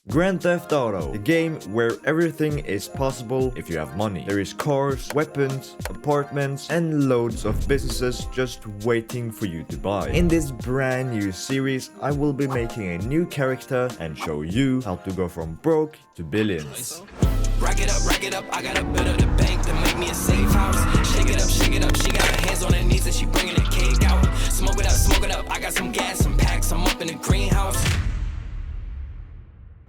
Grand Theft Auto, the game where everything is possible if you have money. There is cars, weapons, apartments, and loads of businesses just waiting for you to buy. In this brand new series, I will be making a new character and show you how to go from broke to billions. Rack it up, I got a bit of the bank to make me a safe house. Shake it up, she got her hands on her knees and she bringing the cake out. Smoke it up, I got some gas, some packs, I'm up in the greenhouse.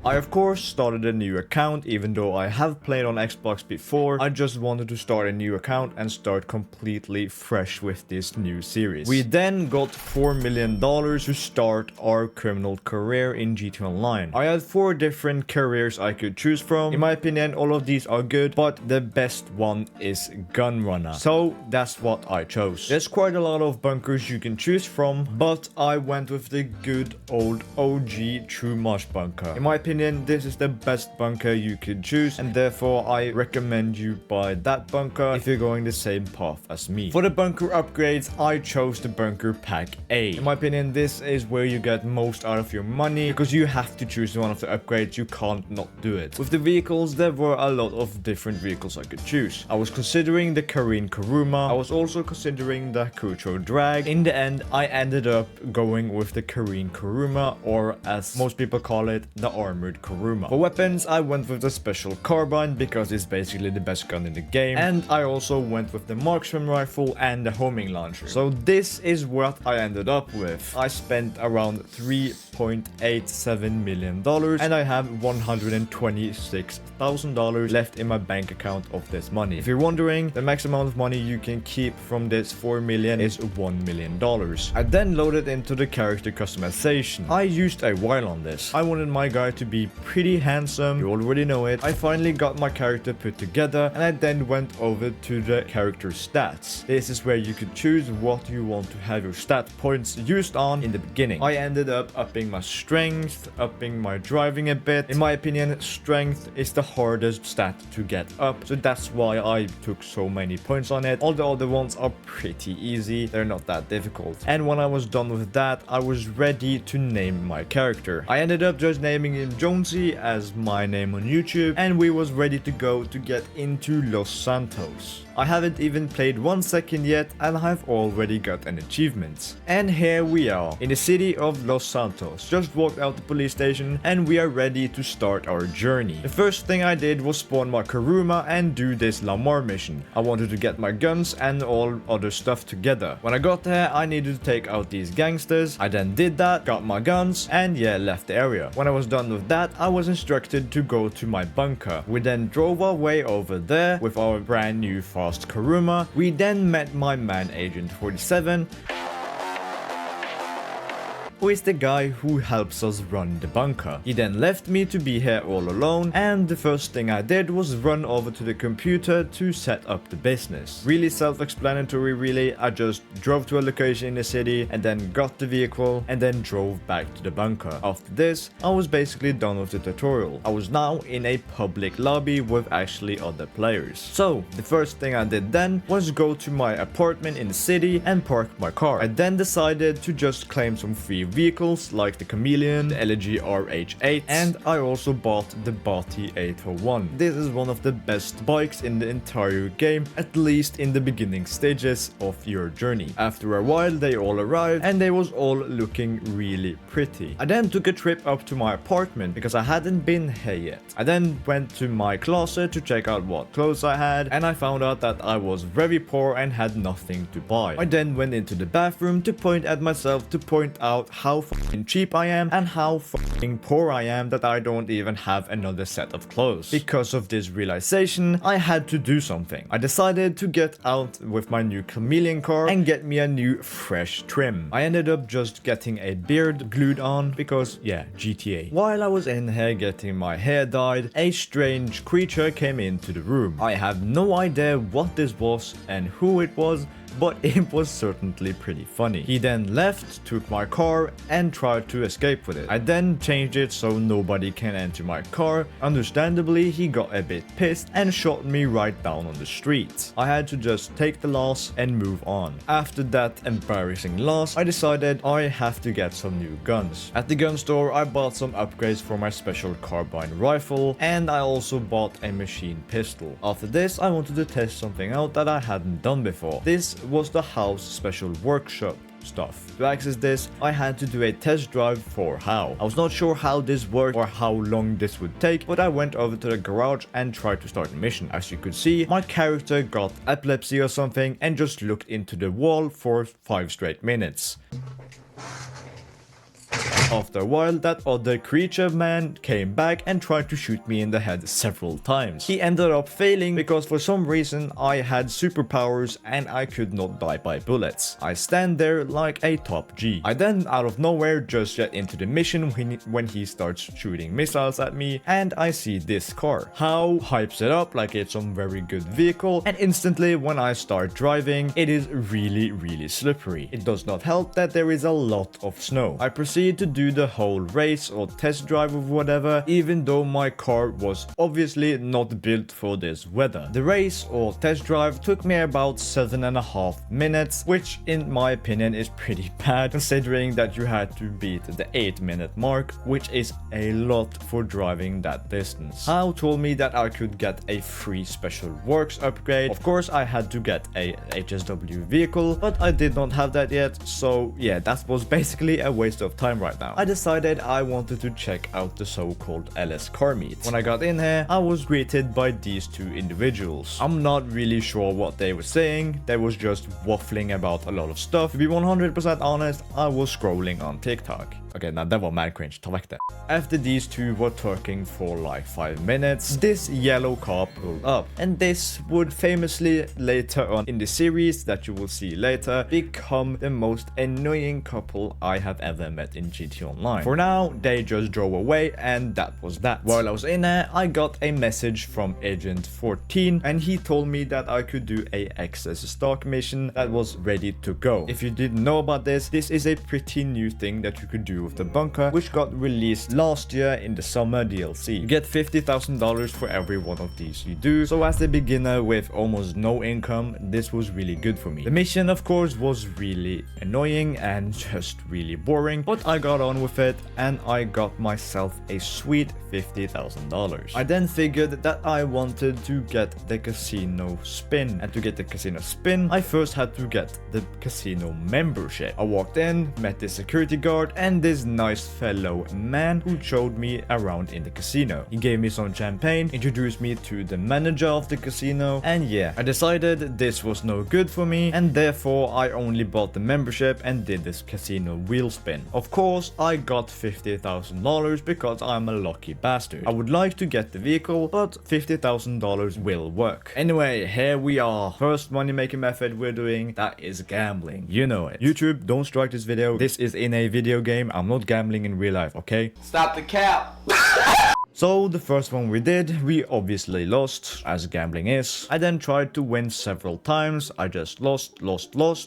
I of course started a new account even though I have played on Xbox before. I just wanted to start a new account and start completely fresh with this new series. We then got $4 million to start our criminal career in GTA Online. I had 4 different careers I could choose from. In my opinion, all of these are good, but the best one is gun runner. So that's what I chose. There's quite a lot of bunkers you can choose from, but I went with the good old OG True Marsh bunker. In my opinion, this is the best bunker you could choose, and therefore I recommend you buy that bunker if you're going the same path as me. For the bunker upgrades, I chose the bunker pack A. In my opinion, this is where you get most out of your money because you have to choose one of the upgrades. You can't not do it. With the vehicles, there were a lot of different vehicles I could choose. I was considering the Kareen Kuruma. I was also considering the Kucho Drag. In the end, I ended up going with the Kareen Kuruma, or as most people call it, the Armored Kuruma. For weapons, I went with the Special Carbine because it's basically the best gun in the game, and I also went with the Marksman Rifle and the Homing Launcher. So this is what I ended up with. I spent around $3.87 million and I have $126,000 left in my bank account of this money. If you're wondering, the max amount of money you can keep from this $4 million is $1 million. I then loaded into the character customization. I used a while on this. I wanted my guy to be pretty handsome, you already know it. I finally got my character put together and I then went over to the character stats. This is where you could choose what you want to have your stat points used on in the beginning. I ended up upping my strength, upping my driving a bit. In my opinion, strength is the hardest stat to get up, so that's why I took so many points on it. All the other ones are pretty easy, they're not that difficult. And when I was done with that, I was ready to name my character. I ended up just naming him Jonesy as my name on YouTube, and we was ready to go to get into Los Santos. I haven't even played 1 second yet and I've already got an achievement. And here we are in the city of Los Santos. Just walked out the police station and we are ready to start our journey. The first thing I did was spawn my Kuruma and do this Lamar mission. I wanted to get my guns and all other stuff together. When I got there, I needed to take out these gangsters. I then did that, got my guns, and yeah, left the area. When I was done with that, I was instructed to go to my bunker. We then drove our way over there with our brand new fast Kuruma. We then met my man Agent 47, who is the guy who helps us run the bunker. He then left me to be here all alone, and the first thing I did was run over to the computer to set up the business. Really self-explanatory really. I just drove to a location in the city and then got the vehicle and then drove back to the bunker. After this, I was basically done with the tutorial. I was now in a public lobby with actually other players. So the first thing I did then was go to my apartment in the city and park my car. I then decided to just claim some free vehicles like the Chameleon, the LG RH8, and I also bought the Bati 801. This is one of the best bikes in the entire game, at least in the beginning stages of your journey. After a while they all arrived and they was all looking really pretty. I then took a trip up to my apartment because I hadn't been here yet. I then went to my closet to check out what clothes I had, and I found out that I was very poor and had nothing to buy. I then went into the bathroom to point at myself to point out how fucking cheap I am and how fucking poor I am that I don't even have another set of clothes. Because of this realization, I had to do something. I decided to get out with my new Chameleon car and get me a new fresh trim. I ended up just getting a beard glued on because, yeah, GTA. While I was in here getting my hair dyed, a strange creature came into the room. I have no idea what this was and who it was, but it was certainly pretty funny. He then left, took my car, and tried to escape with it. I then changed it so nobody can enter my car. Understandably, he got a bit pissed and shot me right down on the street. I had to just take the loss and move on. After that embarrassing loss, I decided I have to get some new guns. At the gun store, I bought some upgrades for my special carbine rifle, and I also bought a machine pistol. After this, I wanted to test something out that I hadn't done before. This was the house special workshop stuff. To access this, I had to do a test drive for how. I was not sure how this worked or how long this would take, but I went over to the garage and tried to start the mission. As you could see, my character got epilepsy or something and just looked into the wall for 5 straight minutes. After a while, that other creature man came back and tried to shoot me in the head several times. He ended up failing because for some reason I had superpowers and I could not die by bullets. I stand there like a top G. I then out of nowhere just get into the mission when he starts shooting missiles at me, and I see this car. How hypes it up like it's some very good vehicle, and instantly when I start driving, it is really slippery. It does not help that there is a lot of snow. I proceed to do the whole race or test drive of whatever, even though my car was obviously not built for this weather. The race or test drive took me about 7.5 minutes, which in my opinion is pretty bad considering that you had to beat the 8-minute mark, which is a lot for driving that distance. How told me that I could get a free special works upgrade. Of course I had to get a HSW vehicle, but I did not have that yet, so yeah, that was basically a waste of time right now. I decided I wanted to check out the so-called LS car meet. When I got in here, I was greeted by these two individuals. I'm not really sure what they were saying. They was just waffling about a lot of stuff. To be 100% honest, I was scrolling on TikTok. Okay, now that was mad cringe. Ta vekk det. After these two were talking for like 5 minutes, this yellow car pulled up. And this would famously later on in the series that you will see later become the most annoying couple I have ever met in GTA Online. For now, they just drove away and that was that. While I was in there, I got a message from Agent 14 and he told me that I could do a access stock mission that was ready to go. If you didn't know about this, this is a pretty new thing that you could do with the bunker, which got released last year in the summer DLC. You get $50,000 for every one of these you do, so as a beginner with almost no income, this was really good for me. The mission of course was really annoying and just really boring, but I got on with it and I got myself a sweet $50,000. I then figured that I wanted to get the casino spin, and to get the casino spin, I first had to get the casino membership. I walked in, met the security guard and this nice fellow man who showed me around in the casino. He gave me some champagne, introduced me to the manager of the casino, and yeah, I decided this was no good for me and therefore I only bought the membership and did this casino wheel spin. Of course, I got $50,000 because I'm a lucky bastard. I would like to get the vehicle, but $50,000 will work. Anyway, here we are. First money making method we're doing, that is gambling. You know it. YouTube, don't strike this video. This is in a video game. I'm not gambling in real life, okay? Stop the cap. So the first one we did, we obviously lost, as gambling is. I then tried to win several times. I just lost,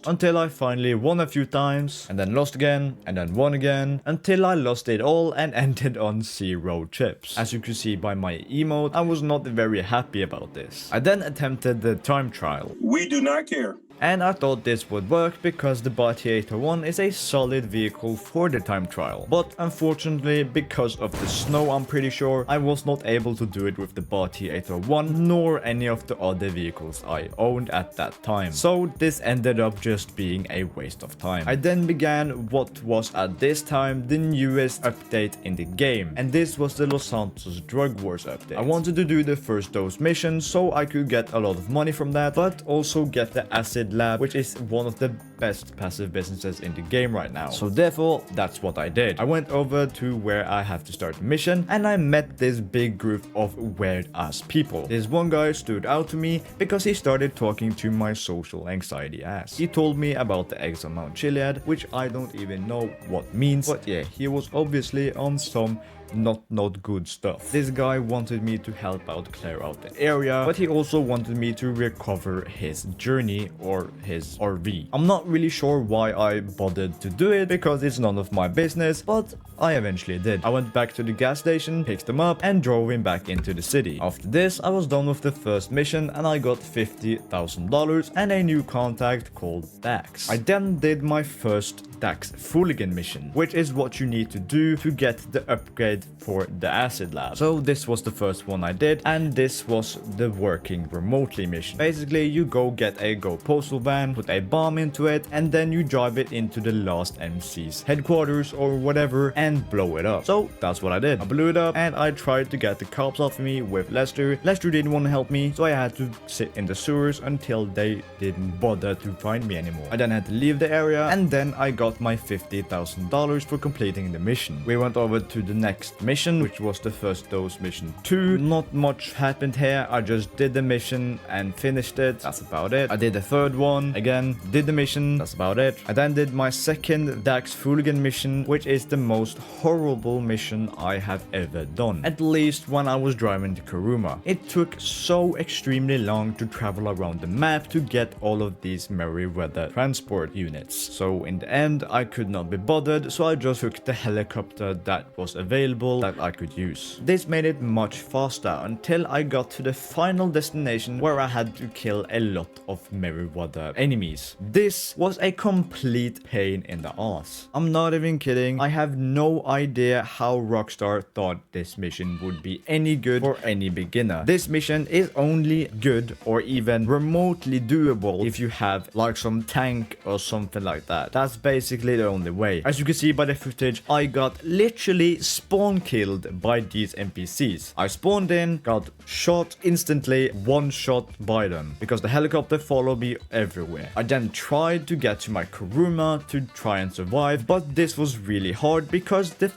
until I finally won a few times, and then lost again, and then won again, until I lost it all and ended on 0 chips. As you can see by my emote, I was not very happy about this. I then attempted the time trial. We do not care. And I thought this would work because the Body 801 is a solid vehicle for the time trial. But unfortunately, because of the snow, I'm pretty sure, I was not able to do it with the Body 801 nor any of the other vehicles I owned at that time. So this ended up just being a waste of time. I then began what was at this time the newest update in the game, and this was the Los Santos Drug Wars update. I wanted to do the first dose mission so I could get a lot of money from that, but also get the acid lab, which is one of the best passive businesses in the game right now. So therefore, that's what I did. I went over to where I have to start the mission and I met this big group of weird ass people. This one guy stood out to me because he started talking to my social anxiety ass. He told me about the eggs on Mount Chiliad, which I don't even know what means, but yeah, he was obviously on some not good stuff. This guy wanted me to help out clear out the area, but he also wanted me to recover his journey or his RV. I'm not really sure why I bothered to do it because it's none of my business, but I eventually did. I went back to the gas station, picked him up, and drove him back into the city. After this, I was done with the first mission and I got $50,000 and a new contact called Dax. I then did my first Dax Fooligan mission, which is what you need to do to get the upgrade for the acid lab. So this was the first one I did, and this was the working remotely mission. Basically, you go get a Go Postal van, put a bomb into it, and then you drive it into the last MC's headquarters or whatever and blow it up. So that's what I did. I blew it up and I tried to get the cops off me with Lester. Lester didn't want to help me, so I had to sit in the sewers until they didn't bother to find me anymore. I then had to leave the area, and then I got my $50,000 for completing the mission. We went over to the next mission, which was the first dose mission 2. Not much happened here. I just did the mission and finished it. That's about it. I did the third one again, did the mission. That's about it. I then did my second Dax Fooligan mission, which is the most horrible mission I have ever done, at least when I was driving to Kuruma. It took so extremely long to travel around the map to get all of these Merryweather transport units. So in the end, I could not be bothered, so I just took the helicopter that was available that I could use. This made it much faster until I got to the final destination where I had to kill a lot of Merryweather enemies. This was a complete pain in the ass. I'm not even kidding. I have no idea how Rockstar thought this mission would be any good for any beginner. This mission is only good or even remotely doable if you have like some tank or something like that. That's basically the only way. As you can see by the footage, I got literally spawn killed by these NPCs. I spawned in, got shot instantly, one shot by them because the helicopter followed me everywhere. I then tried to get to my Kuruma to try and survive, but this was really hard because the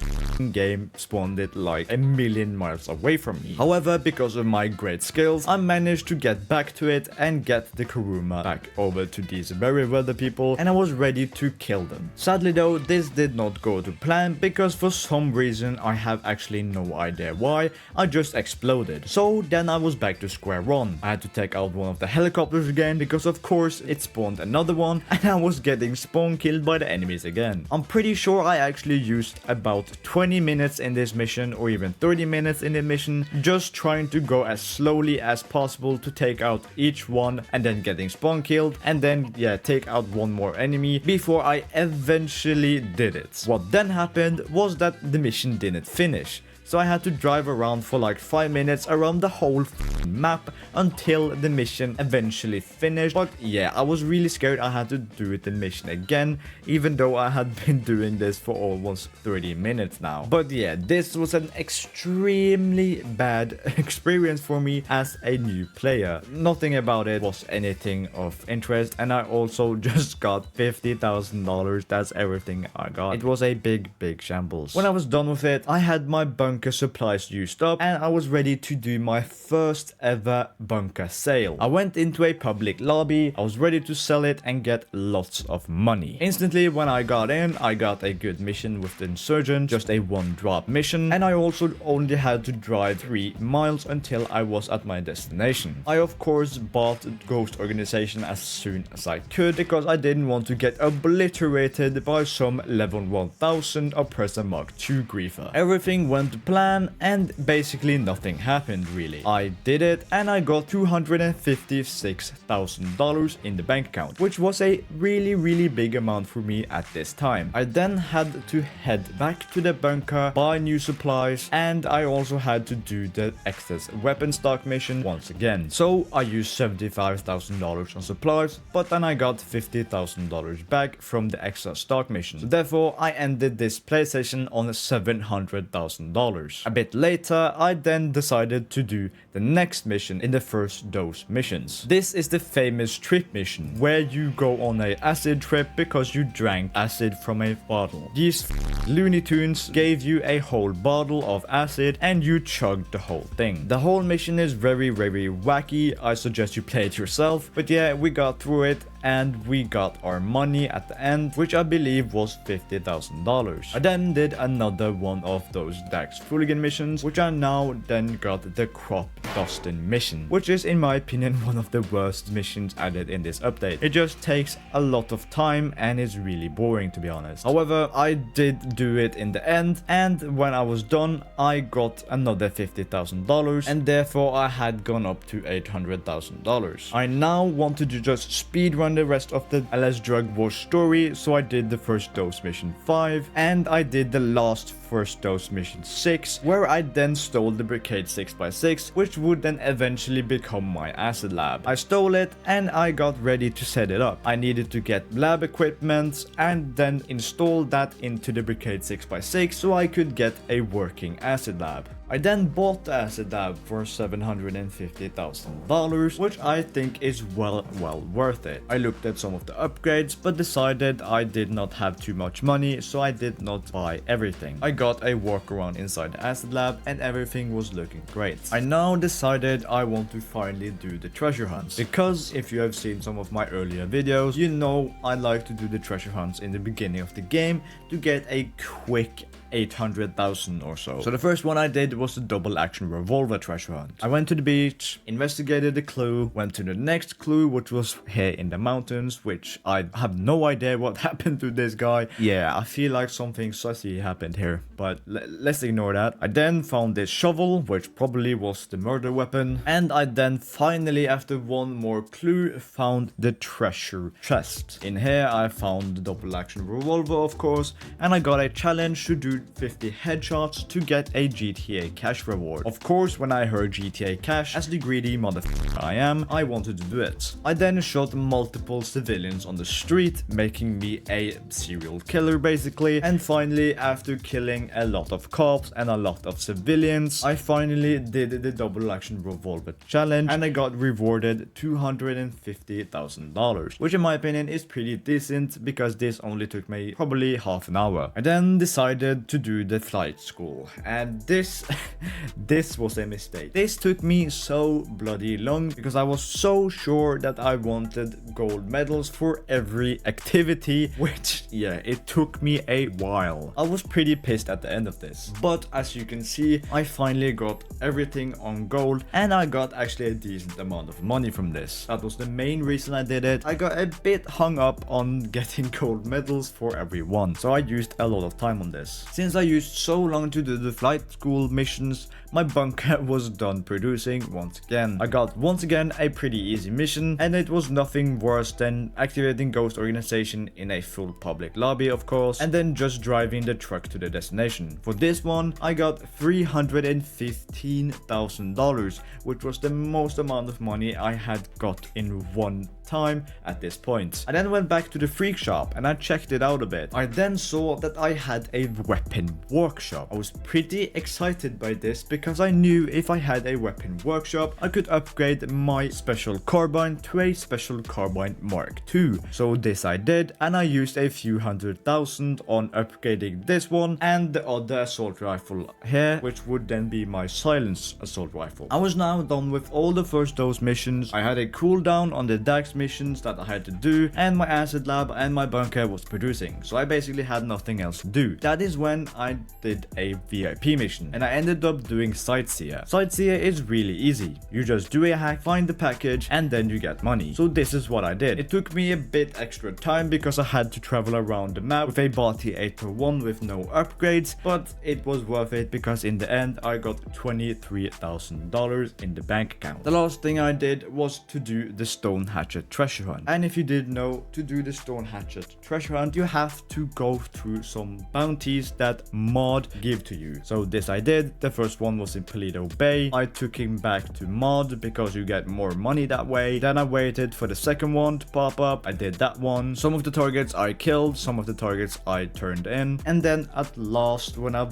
game spawned it like a million miles away from me. However, because of my great skills, I managed to get back to it and get the Kuruma back over to these Merryweather people, and I was ready to kill them. Sadly though, this did not go to plan because for some reason, I have actually no idea why, I just exploded. So then I was back to square one. I had to take out one of the helicopters again because of course it spawned another one and I was getting spawn killed by the enemies again. I'm pretty sure I actually used about 20 minutes in this mission or even 30 minutes in the mission just trying to go as slowly as possible to take out each one and then getting spawn killed and then take out one more enemy before I eventually did it. What then happened was that the mission didn't finish. So I had to drive around for like 5 minutes around the whole map until the mission eventually finished. But yeah, I was really scared I had to do the mission again, even though I had been doing this for almost 30 minutes now. But yeah, this was an extremely bad experience for me as a new player. Nothing about it was anything of interest, and I also just got $50,000. That's everything I got. It was a big shambles. When I was done with it, I had my bunker supplies used up and I was ready to do my first ever bunker sale. I went into a public lobby, I was ready to sell it and get lots of money. Instantly when I got in, I got a good mission with the insurgent, just a one drop mission, and I also only had to drive 3 miles until I was at my destination. I of course bought Ghost Organization as soon as I could because I didn't want to get obliterated by some level 1000 Oppressor Mark II griefer. Everything went to plan and basically nothing happened really. I did it and I got $256,000 in the bank account, which was a really big amount for me at this time. I then had to head back to the bunker, buy new supplies, and I also had to do the excess weapon stock mission once again. So I used $75,000 on supplies, but then I got $50,000 back from the extra stock mission. So therefore I ended this PlayStation on $700,000. A bit later, I then decided to do the next mission in the first dose missions. This is the famous trip mission, where you go on a acid trip because you drank acid from a bottle. These Looney Tunes gave you a whole bottle of acid and you chugged the whole thing. The whole mission is very wacky. I suggest you play it yourself, but yeah, we got through it and we got our money at the end, which I believe was $50,000. I then did another one of those Dax Fooligan missions, which I now then got the crop dusting mission, which is in my opinion one of the worst missions added in this update. It just takes a lot of time and is really boring, to be honest. However, I did do it in the end, and when I was done I got another $50,000, and therefore I had gone up to $800,000. I now wanted to just speedrun the rest of the LS Drug War story, so I did the first dose mission 5 and I did the last first dose mission 6, where I then stole the Brigade 6x6, which would then eventually become my acid lab. I stole it and I got ready to set it up. I needed to get lab equipment and then install that into the Brigade 6x6 so I could get a working acid lab. I then bought the acid lab for $750,000, which I think is well worth it. I looked at some of the upgrades but decided I did not have too much money, so I did not buy everything. I got a walk around inside the acid lab and everything was looking great. I now decided I want to finally do the treasure hunts, because if you have seen some of my earlier videos, you know I like to do the treasure hunts in the beginning of the game to get a quick 800,000 or so. So the first one I did was the double action revolver treasure hunt. I went to the beach, investigated the clue, went to the next clue, which was here in the mountains, which I have no idea what happened to this guy. Yeah, I feel like something sussy happened here, but let's ignore that. I then found this shovel, which probably was the murder weapon, and I then finally, after one more clue, found the treasure chest. In here I found the double action revolver, of course, and I got a challenge to do 50 headshots to get a GTA cash reward. Of course, when I heard GTA cash, as the greedy motherfucker I am, I wanted to do it. I then shot multiple civilians on the street, making me a serial killer basically, and finally, after killing a lot of cops and a lot of civilians, I finally did the double action revolver challenge and I got rewarded $250,000, which in my opinion is pretty decent because this only took me probably half an hour. I then decided to do the flight school, and this was a mistake. This took me so bloody long because I was so sure that I wanted gold medals for every activity, which yeah, it took me a while. I was pretty pissed at the end of this, but as you can see, I finally got everything on gold and I got actually a decent amount of money from this. That was the main reason I did it. I got a bit hung up on getting gold medals for everyone, so I used a lot of time on this. Since I used so long to do the flight school missions, my bunker was done producing once again. I got once again a pretty easy mission, and it was nothing worse than activating Ghost Organization in a full public lobby, of course, and then just driving the truck to the destination. For this one, I got $315,000, which was the most amount of money I had got in one time at this point. I then went back to the freak shop and I checked it out a bit. I then saw that I had a weapon workshop. I was pretty excited by this because I knew if I had a weapon workshop, I could upgrade my special carbine to a special carbine Mark II. So this I did, and I used a few $100,000 on upgrading this one and the other assault rifle here, which would then be my silenced assault rifle. I was now done with all the first dose missions. I had a cooldown on the Dax missions that I had to do, and my acid lab and my bunker was producing, so I basically had nothing else to do. That is when I did a VIP mission, and I ended up doing Sightseer. Sightseer is really easy. You just do a hack, find the package, and then you get money. So this is what I did. It took me a bit extra time because I had to travel around the map with a Bati 801 with no upgrades, but it was worth it because in the end I got $23,000 in the bank account. The last thing I did was to do the Stone Hatchet treasure hunt, and if you didn't know, to do the Stone Hatchet treasure hunt you have to go through some bounties that Mod give to you. So this I did. The first one was in Paleto Bay. I took him back to Mod because you get more money that way. Then I waited for the second one to pop up. I did that one. Some of the targets I killed, some of the targets I turned in, and then at last when I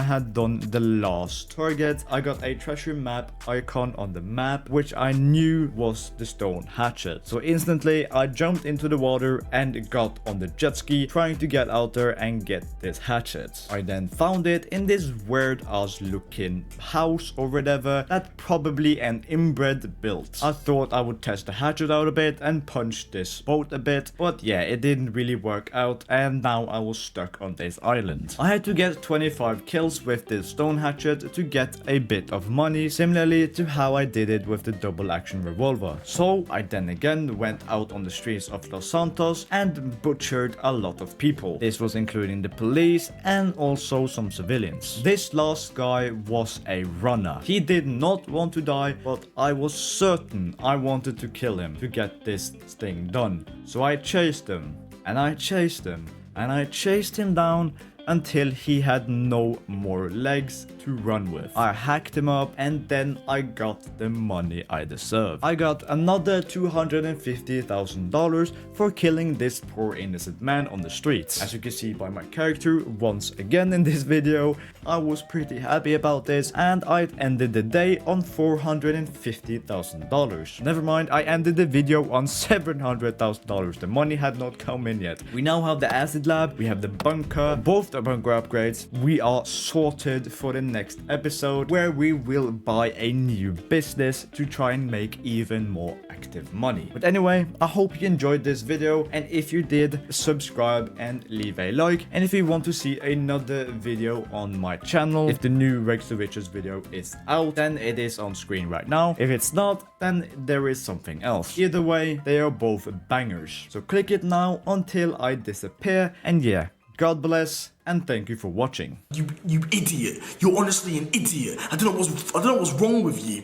had done the last target, I got a treasure map icon on the map, which I knew was the Stone Hatchet. So instantly I jumped into the water and got on the jet ski trying to get out there and get this hatchet. hatchet. I then found it in this weird ass looking house or whatever that probably an inbred built. I thought I would test the hatchet out a bit and punch this boat a bit, but yeah, it didn't really work out and now I was stuck on this island. I had to get 25 kills with this stone hatchet to get a bit of money, similarly to how I did it with the double action revolver. So I then again went out on the streets of Los Santos and butchered a lot of people. This was including the police and also some civilians. This last guy was a runner. He did not want to die, but I was certain I wanted to kill him to get this thing done. So I chased him and I chased him and I chased him down until he had no more legs to run with. I hacked him up and then I got the money I deserved. I got another $250,000 for killing this poor innocent man on the streets. As you can see by my character once again in this video, I was pretty happy about this and I ended the day on $450,000. Never mind, I ended the video on $700,000. The money had not come in yet. We now have the acid lab, we have the bunker, both the bunker upgrades. We are sorted for the next episode where we will buy a new business to try and make even more active money. But anyway, I hope you enjoyed this video, and if you did, subscribe and leave a like. And if you want to see another video on my channel, if the new Rex the Witches video is out, then it is on screen right now. If it's not, then there is something else. Either way, they are both bangers. So click it now until I disappear, and yeah, God bless and thank you for watching. You idiot. You're honestly an idiot. I don't know what's wrong with you.